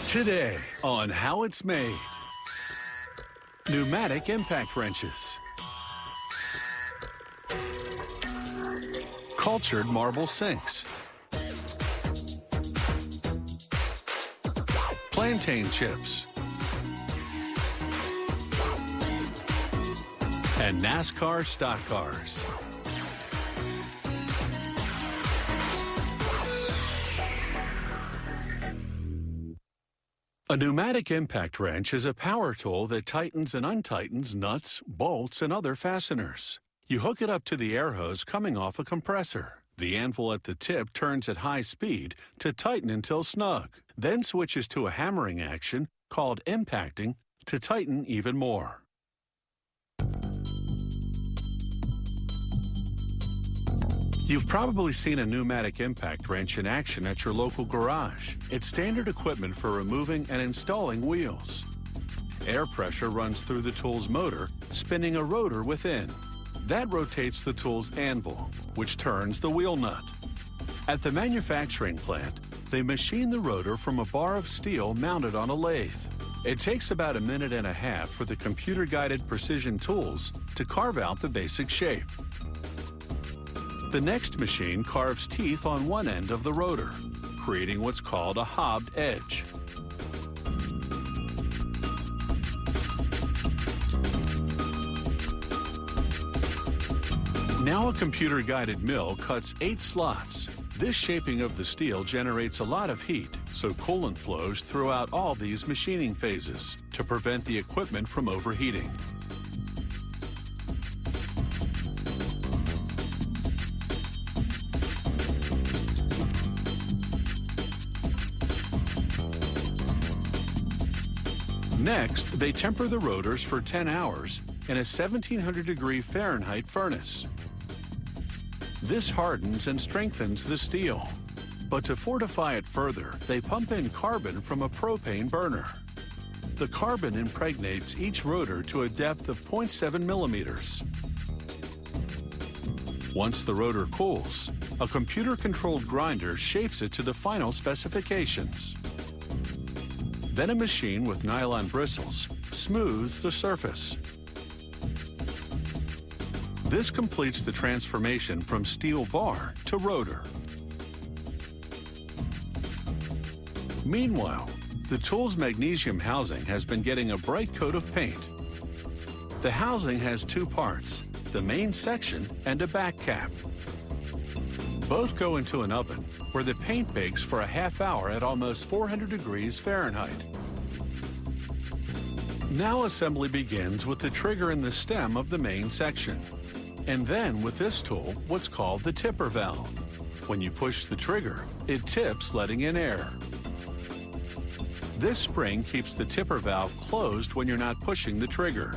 Today on How It's Made. Pneumatic impact wrenches. Cultured marble sinks. Plantain chips. And NASCAR stock cars. A pneumatic impact wrench is a power tool that tightens and untightens nuts, bolts, and other fasteners. You hook it up to the air hose coming off a compressor. The anvil at the tip turns at high speed to tighten until snug, then switches to a hammering action called impacting to tighten even more. You've probably seen a pneumatic impact wrench in action at your local garage. It's standard equipment for removing and installing wheels. Air pressure runs through the tool's motor, spinning a rotor within. That rotates the tool's anvil, which turns the wheel nut. At the manufacturing plant, they machine the rotor from a bar of steel mounted on a lathe. It takes about a minute and a half for the computer-guided precision tools to carve out the basic shape. The next machine carves teeth on one end of the rotor, creating what's called a hobbed edge. Now a computer-guided mill cuts 8 slots. This shaping of the steel generates a lot of heat, so coolant flows throughout all these machining phases to prevent the equipment from overheating. Next, they temper the rotors for 10 hours in a 1700-degree Fahrenheit furnace. This hardens and strengthens the steel. But to fortify it further, they pump in carbon from a propane burner. The carbon impregnates each rotor to a depth of 0.7 millimeters. Once the rotor cools, a computer-controlled grinder shapes it to the final specifications. Then a machine with nylon bristles smooths the surface. This completes the transformation from steel bar to rotor. Meanwhile, the tool's magnesium housing has been getting a bright coat of paint. The housing has 2 parts, the main section and a back cap. Both go into an oven where the paint bakes for a half hour at almost 400 degrees Fahrenheit. Now assembly begins with the trigger and the stem of the main section. And then with this tool, what's called the tipper valve. When you push the trigger, it tips, letting in air. This spring keeps the tipper valve closed when you're not pushing the trigger.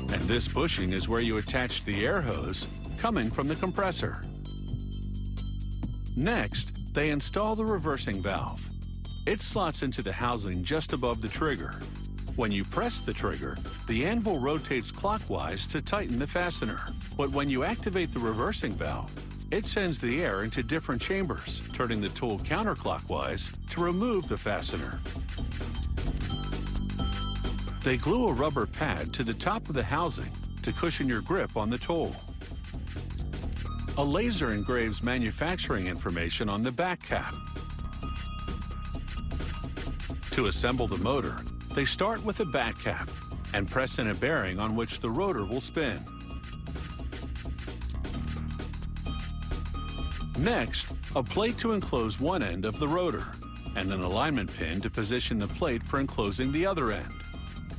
And this bushing is where you attach the air hose coming from the compressor. Next, they install the reversing valve. It slots into the housing just above the trigger. When you press the trigger, the anvil rotates clockwise to tighten the fastener. But when you activate the reversing valve, it sends the air into different chambers, turning the tool counterclockwise to remove the fastener. They glue a rubber pad to the top of the housing to cushion your grip on the tool. A laser engraves manufacturing information on the back cap. To assemble the motor, they start with a back cap and press in a bearing on which the rotor will spin. Next, a plate to enclose one end of the rotor, and an alignment pin to position the plate for enclosing the other end.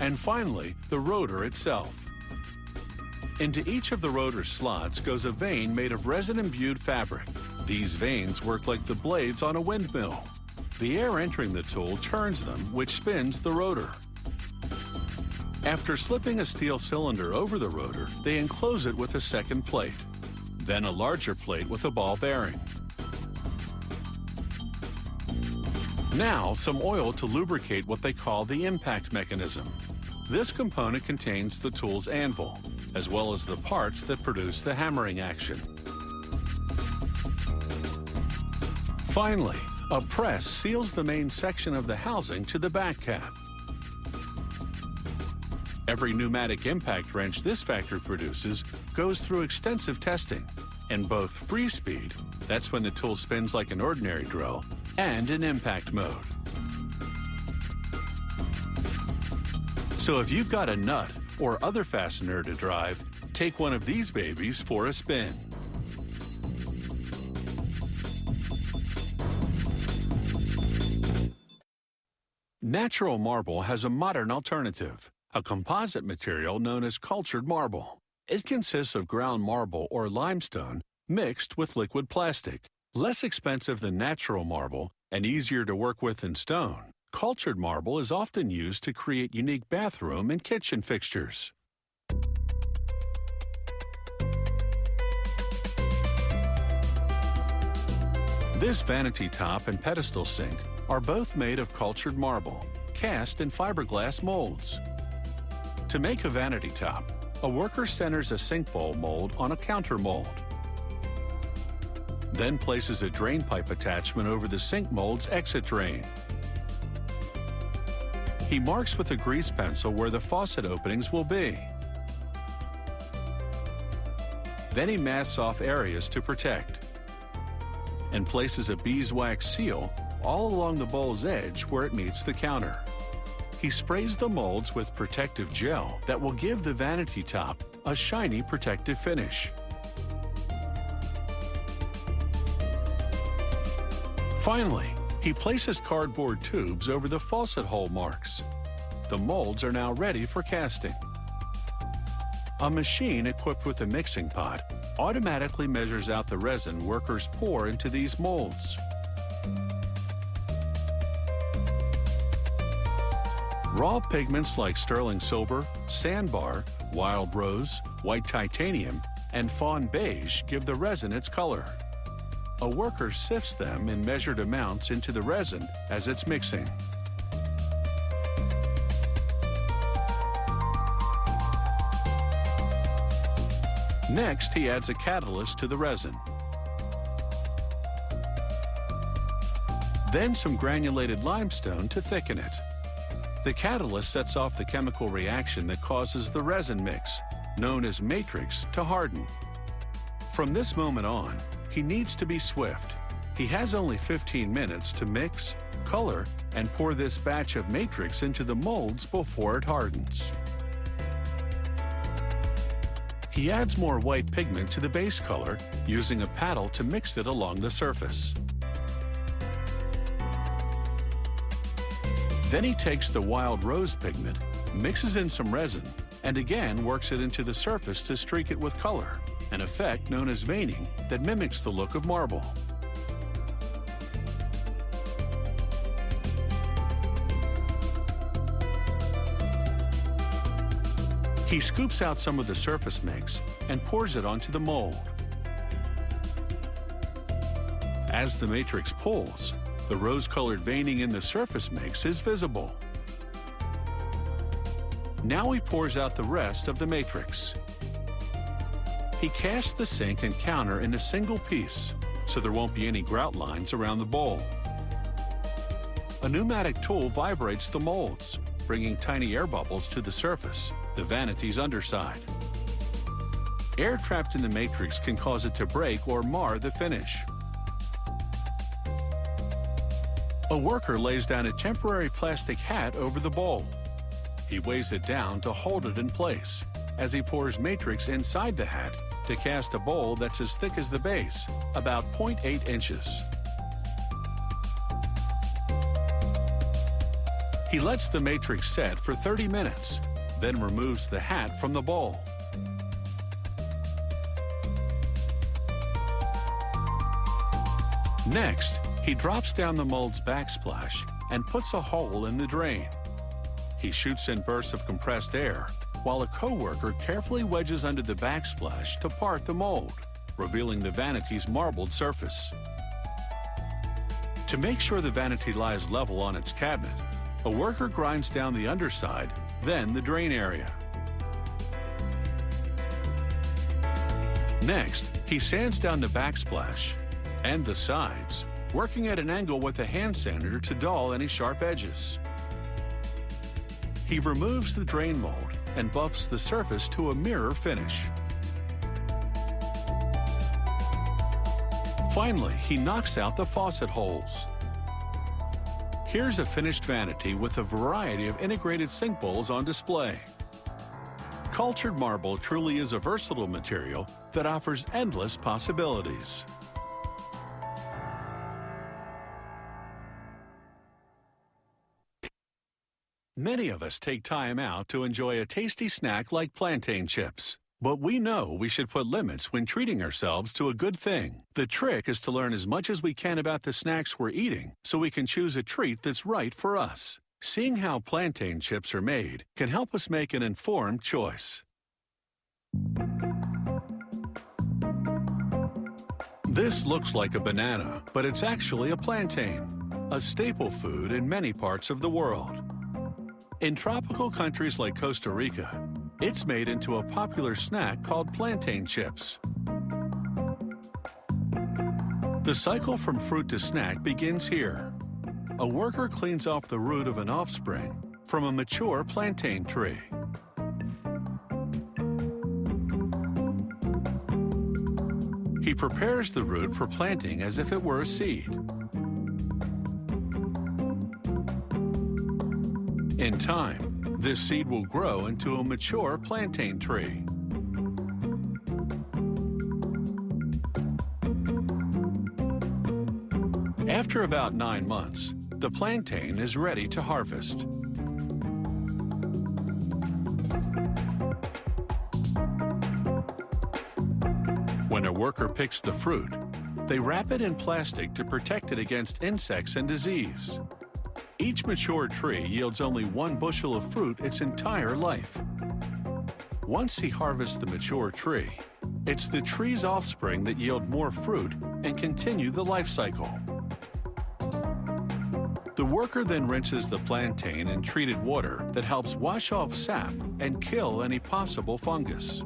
And finally, the rotor itself. Into each of the rotor slots goes a vane made of resin-imbued fabric. These vanes work like the blades on a windmill. The air entering the tool turns them, which spins the rotor. After slipping a steel cylinder over the rotor, they enclose it with a second plate, then a larger plate with a ball bearing. Now, some oil to lubricate what they call the impact mechanism. This component contains the tool's anvil, as well as the parts that produce the hammering action. Finally, A press seals the main section of the housing to the back cap. Every pneumatic impact wrench this factory produces goes through extensive testing in both free speed, that's when the tool spins like an ordinary drill, and in impact mode. So if you've got a nut or other fastener to drive, take one of these babies for a spin. Natural marble has a modern alternative, a composite material known as cultured marble. It consists of ground marble or limestone mixed with liquid plastic. Less expensive than natural marble and easier to work with than stone, cultured marble is often used to create unique bathroom and kitchen fixtures. This vanity top and pedestal sink are both made of cultured marble, cast in fiberglass molds. To make a vanity top, a worker centers a sink bowl mold on a counter mold. Then places a drain pipe attachment over the sink mold's exit drain. He marks with a grease pencil where the faucet openings will be. Then he masks off areas to protect and places a beeswax seal all along the bowl's edge where it meets the counter. He sprays the molds with protective gel that will give the vanity top a shiny protective finish. Finally, he places cardboard tubes over the faucet hole marks. The molds are now ready for casting. A machine equipped with a mixing pot automatically measures out the resin workers pour into these molds. Raw pigments like sterling silver, sandbar, wild rose, white titanium, and fawn beige give the resin its color. A worker sifts them in measured amounts into the resin as it's mixing. Next, he adds a catalyst to the resin. Then some granulated limestone to thicken it. The catalyst sets off the chemical reaction that causes the resin mix, known as matrix, to harden. From this moment on, he needs to be swift. He has only 15 minutes to mix, color, and pour this batch of matrix into the molds before it hardens. He adds more white pigment to the base color, using a paddle to mix it along the surface. Then he takes the wild rose pigment, mixes in some resin, and again works it into the surface to streak it with color, an effect known as veining that mimics the look of marble. He scoops out some of the surface mix and pours it onto the mold. As the matrix pulls, the rose-colored veining in the surface mix is visible. Now he pours out the rest of the matrix. He casts the sink and counter in a single piece, so there won't be any grout lines around the bowl. A pneumatic tool vibrates the molds, bringing tiny air bubbles to the surface, the vanity's underside. Air trapped in the matrix can cause it to break or mar the finish. A worker lays down a temporary plastic hat over the bowl. He weighs it down to hold it in place as he pours matrix inside the hat to cast a bowl that's as thick as the base, about 0.8 inches. He lets the matrix set for 30 minutes, then removes the hat from the bowl. Next, he drops down the mold's backsplash and puts a hole in the drain. He shoots in bursts of compressed air, while a co-worker carefully wedges under the backsplash to part the mold, revealing the vanity's marbled surface. To make sure the vanity lies level on its cabinet, a worker grinds down the underside, then the drain area. Next, he sands down the backsplash and the sides working at an angle with a hand sander to dull any sharp edges. He removes the drain mold and buffs the surface to a mirror finish. Finally, he knocks out the faucet holes. Here's a finished vanity with a variety of integrated sink bowls on display. Cultured marble truly is a versatile material that offers endless possibilities. Many of us take time out to enjoy a tasty snack like plantain chips. But we know we should put limits when treating ourselves to a good thing. The trick is to learn as much as we can about the snacks we're eating so we can choose a treat that's right for us. Seeing how plantain chips are made can help us make an informed choice. This looks like a banana, but it's actually a plantain, a staple food in many parts of the world. In tropical countries like Costa Rica, it's made into a popular snack called plantain chips. The cycle from fruit to snack begins here. A worker cleans off the root of an offspring from a mature plantain tree. He prepares the root for planting as if it were a seed. In time, this seed will grow into a mature plantain tree. After about 9 months, the plantain is ready to harvest. When a worker picks the fruit, they wrap it in plastic to protect it against insects and disease. Each mature tree yields only 1 bushel of fruit its entire life. Once he harvests the mature tree, it's the tree's offspring that yield more fruit and continue the life cycle. The worker then rinses the plantain in treated water that helps wash off sap and kill any possible fungus.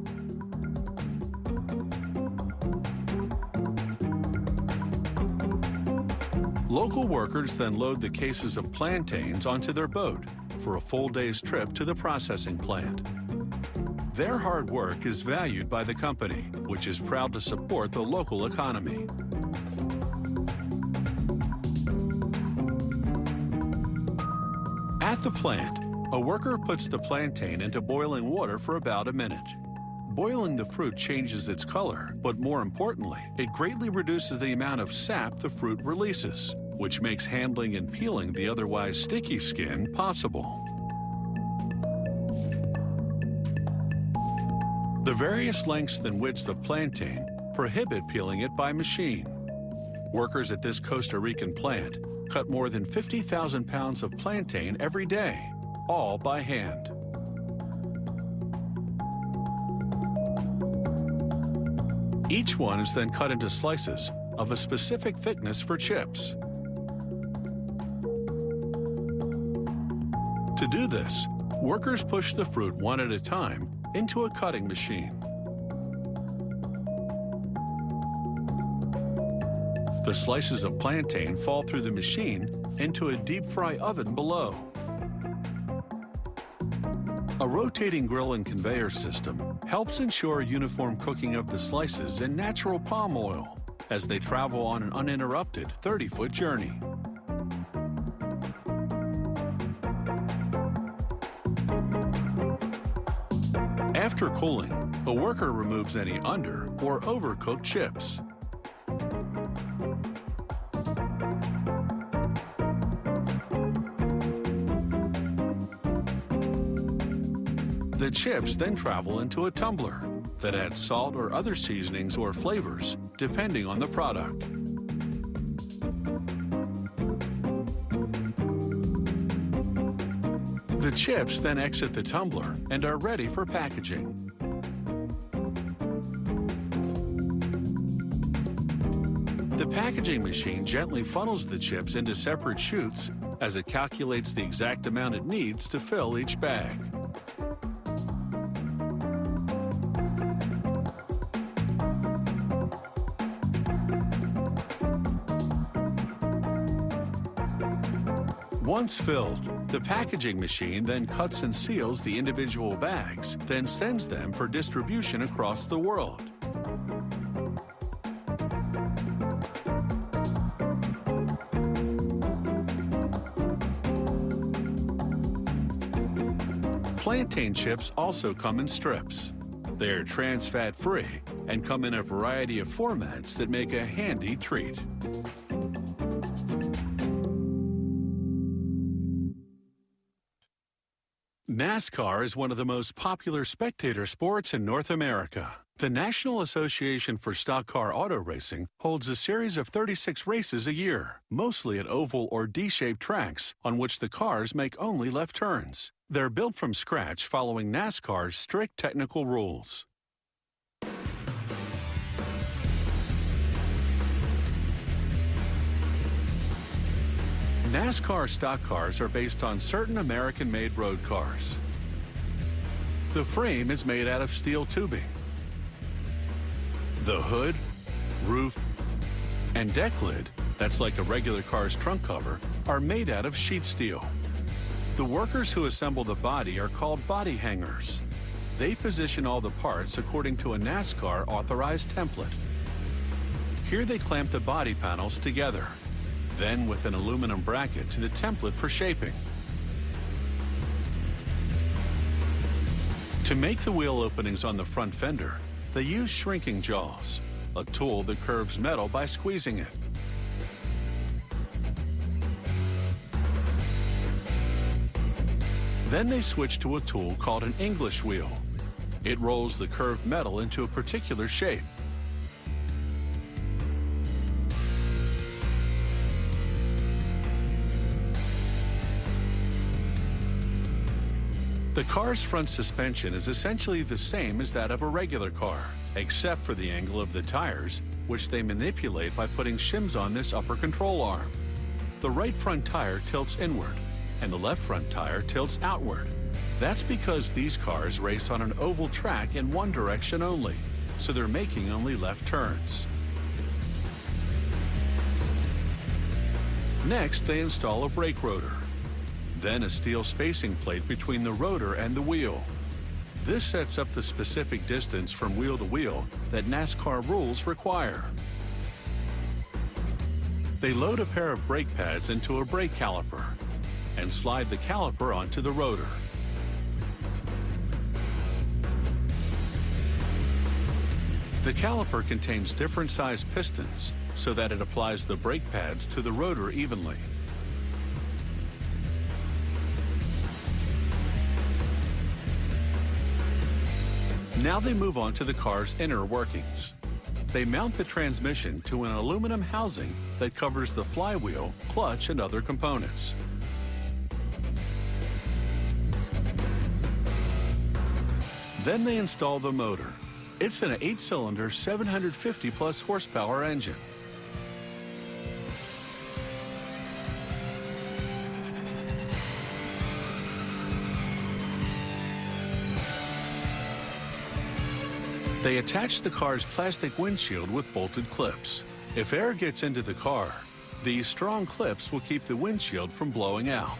Local workers then load the cases of plantains onto their boat for a full day's trip to the processing plant. Their hard work is valued by the company, which is proud to support the local economy. At the plant, a worker puts the plantain into boiling water for about a minute. Boiling the fruit changes its color, but more importantly, it greatly reduces the amount of sap the fruit releases, which makes handling and peeling the otherwise sticky skin possible. The various lengths and widths of plantain prohibit peeling it by machine. Workers at this Costa Rican plant cut more than 50,000 pounds of plantain every day, all by hand. Each one is then cut into slices of a specific thickness for chips. To do this, workers push the fruit one at a time into a cutting machine. The slices of plantain fall through the machine into a deep fry oven below. A rotating grill and conveyor system helps ensure uniform cooking of the slices in natural palm oil as they travel on an uninterrupted 30-foot journey. After cooling, a worker removes any under- or overcooked chips. The chips then travel into a tumbler that adds salt or other seasonings or flavors, depending on the product. The chips then exit the tumbler and are ready for packaging. The packaging machine gently funnels the chips into separate chutes as it calculates the exact amount it needs to fill each bag. Once filled, the packaging machine then cuts and seals the individual bags, then sends them for distribution across the world. Plantain chips also come in strips. They are trans fat free and come in a variety of formats that make a handy treat. NASCAR is one of the most popular spectator sports in North America. The National Association for Stock Car Auto Racing holds a series of 36 races a year, mostly at oval or D-shaped tracks on which the cars make only left turns. They're built from scratch following NASCAR's strict technical rules. NASCAR stock cars are based on certain American-made road cars. The frame is made out of steel tubing. The hood, roof, and deck lid, that's like a regular car's trunk cover, are made out of sheet steel. The workers who assemble the body are called body hangers. They position all the parts according to a NASCAR authorized template. Here they clamp the body panels together, then with an aluminum bracket to the template for shaping. To make the wheel openings on the front fender, they use shrinking jaws, a tool that curves metal by squeezing it. Then they switch to a tool called an English wheel. It rolls the curved metal into a particular shape. The car's front suspension is essentially the same as that of a regular car, except for the angle of the tires, which they manipulate by putting shims on this upper control arm. The right front tire tilts inward, and the left front tire tilts outward. That's because these cars race on an oval track in one direction only, so they're making only left turns. Next, they install a brake rotor, then a steel spacing plate between the rotor and the wheel. This sets up the specific distance from wheel to wheel that NASCAR rules require. They load a pair of brake pads into a brake caliper and slide the caliper onto the rotor. The caliper contains different sized pistons so that it applies the brake pads to the rotor evenly. Now they move on to the car's inner workings. They mount the transmission to an aluminum housing that covers the flywheel, clutch, and other components. Then they install the motor. It's an 8-cylinder, 750-plus horsepower engine. They attach the car's plastic windshield with bolted clips. If air gets into the car, these strong clips will keep the windshield from blowing out.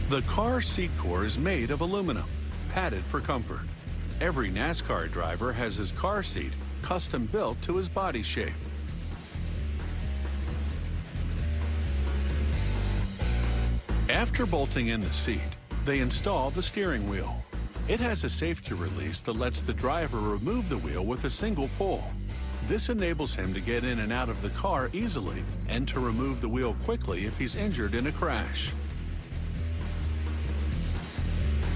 The car seat core is made of aluminum, padded for comfort. Every NASCAR driver has his car seat custom built to his body shape. After bolting in the seat, they install the steering wheel. It has a safety release that lets the driver remove the wheel with a single pull. This enables him to get in and out of the car easily and to remove the wheel quickly if he's injured in a crash.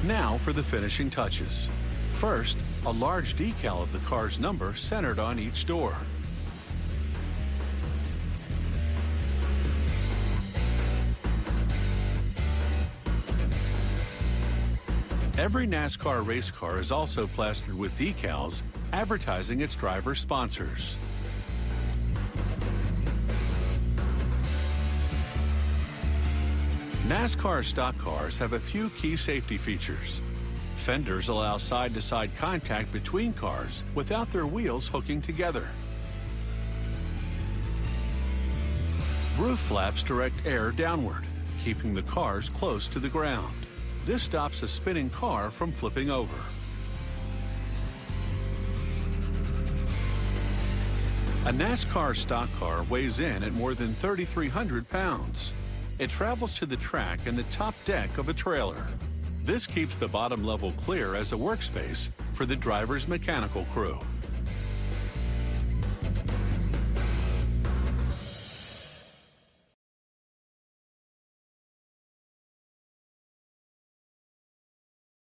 Now for the finishing touches. First, a large decal of the car's number centered on each door. Every NASCAR race car is also plastered with decals advertising its driver sponsors. NASCAR stock cars have a few key safety features. Fenders allow side-to-side contact between cars without their wheels hooking together. Roof flaps direct air downward, keeping the cars close to the ground. This stops a spinning car from flipping over. A NASCAR stock car weighs in at more than 3,300 pounds. It travels to the track and the top deck of a trailer. This keeps the bottom level clear as a workspace for the driver's mechanical crew.